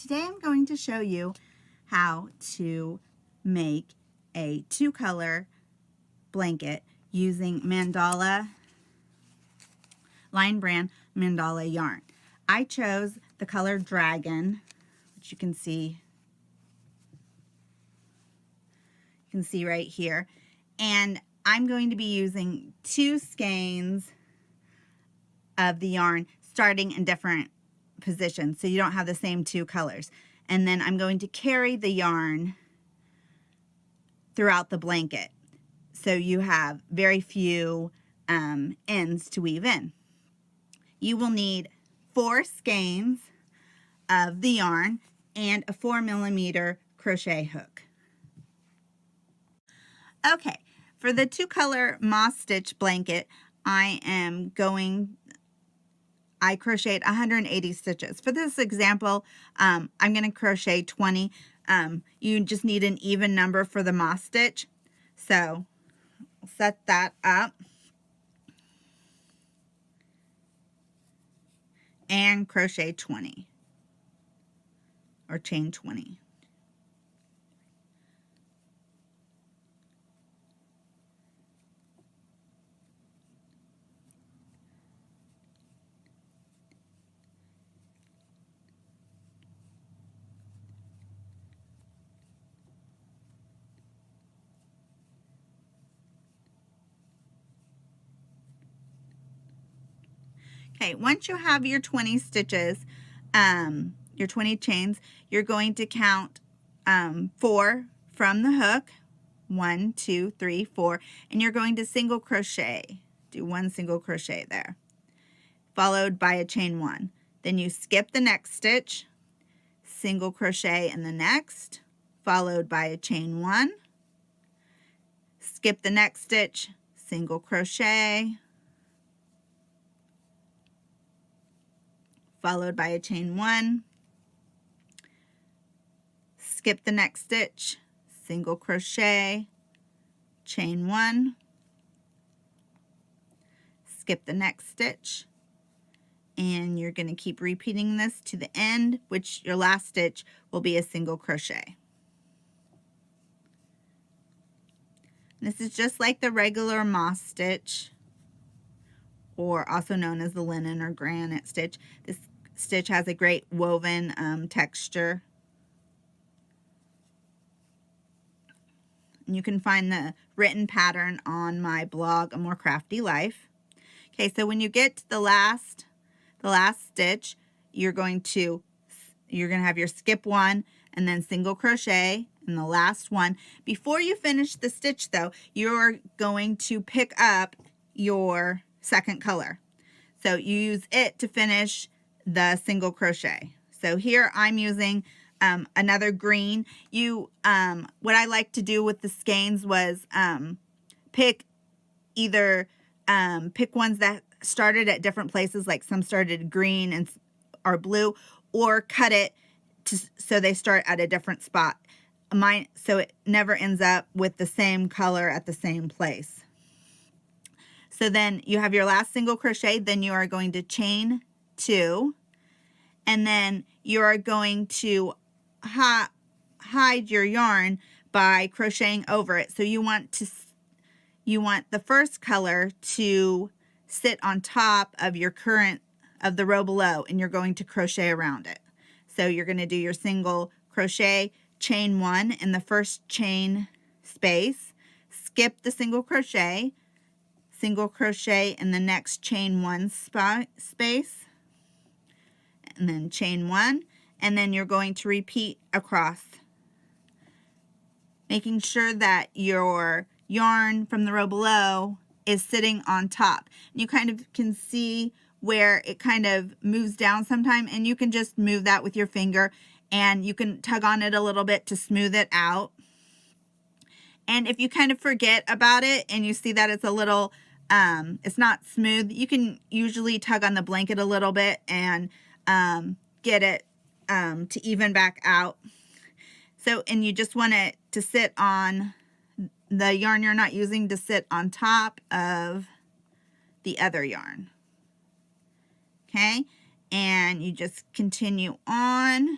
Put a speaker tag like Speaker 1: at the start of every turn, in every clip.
Speaker 1: Today I'm going to show you how to make a 2-color blanket using Lion Brand Mandala Yarn. I chose the color Dragon, which you can see right here, and I'm going to be using 2 skeins of the yarn starting in different positions so you don't have the same 2 colors. And then I'm going to carry the yarn throughout the blanket so you have very few ends to weave in. You will need 4 skeins of the yarn and a 4mm crochet hook. Okay, for the 2-color moss stitch blanket, I crocheted 180 stitches. For this example, I'm going to crochet 20. You just need an even number for the moss stitch. So I'll set that up and crochet 20 or chain 20. Okay, once you have your 20 stitches, your 20 chains, you're going to count 4 from the hook, 1, 2, 3, 4, and you're going to single crochet. Do 1 single crochet there, followed by a chain 1. Then you skip the next stitch, single crochet in the next, followed by a chain 1, skip the next stitch, single crochet, followed by a chain 1, skip the next stitch, single crochet, chain 1, skip the next stitch, and you're going to keep repeating this to the end, which your last stitch will be a single crochet. This is just like the regular moss stitch, or also known as the linen or granite stitch. This stitch has a great woven texture. And you can find the written pattern on my blog, A More Crafty Life. Okay, so when you get to the last stitch, you're going to have your skip 1 and then single crochet in the last one. Before you finish the stitch though, you're going to pick up your second color. So you use it to finish the single crochet. So here I'm using another green. What I like to do with the skeins was pick ones that started at different places, like some started green or blue, or cut it so they start at a different spot. So it never ends up with the same color at the same place. So then you have your last single crochet, then you are going to chain 2, and then you are going to hide your yarn by crocheting over it. So you want the first color to sit on top of the row below, and you're going to crochet around it. So you're going to do your single crochet, chain 1 in the first chain space, skip the single crochet in the next chain 1 space, and then chain 1, and then you're going to repeat across, making sure that your yarn from the row below is sitting on top. And you kind of can see where it kind of moves down sometime, and you can just move that with your finger, and you can tug on it a little bit to smooth it out. And if you kind of forget about it and you see that it's a little it's not smooth, you can usually tug on the blanket a little bit and get it to even back out. So, and you just want it to sit on the yarn you're not using, to sit on top of the other yarn. Okay, and you just continue on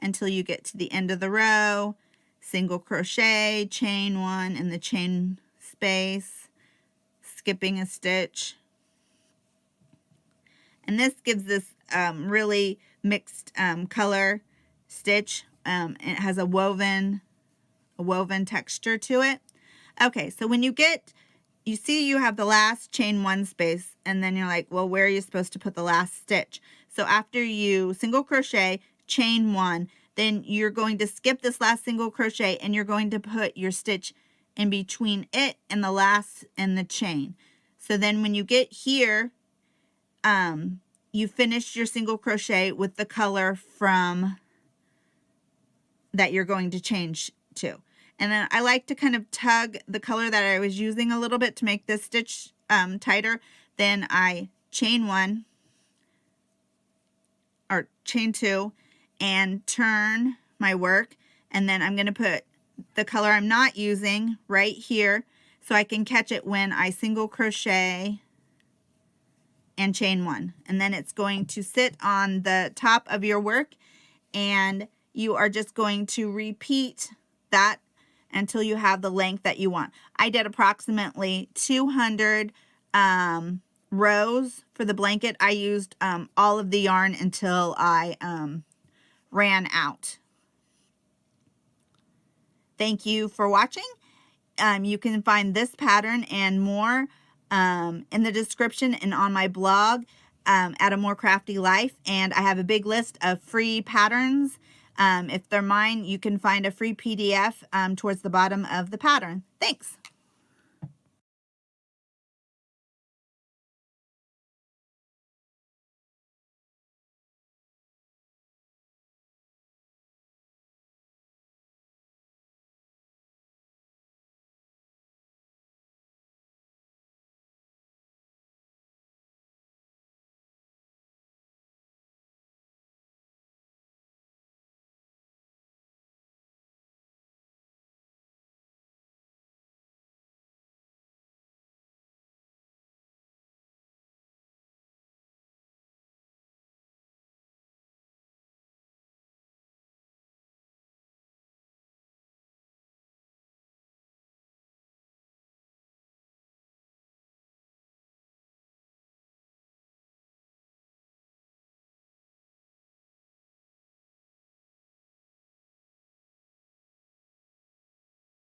Speaker 1: until you get to the end of the row, single crochet, chain 1 in the chain space, skipping a stitch. And this gives this really mixed color stitch. It has a woven texture to it. Okay, so when you see you have the last chain 1 space, and then you're like, well, where are you supposed to put the last stitch? So after you single crochet, chain 1, then you're going to skip this last single crochet and you're going to put your stitch in between it and the last in the chain. So then when you get here, you finish your single crochet with the color from that you're going to change to. And then I like to kind of tug the color that I was using a little bit to make this stitch tighter. Then I chain 1 or chain 2 and turn my work, and then I'm going to put the color I'm not using right here so I can catch it when I single crochet and chain 1, and then it's going to sit on the top of your work, and you are just going to repeat that until you have the length that you want. I did approximately 200 rows for the blanket. I used all of the yarn until I ran out. Thank you for watching. You can find this pattern and more in the description and on my blog at A More Crafty Life. And I have a big list of free patterns. If they're mine, you can find a free PDF towards the bottom of the pattern. Thanks.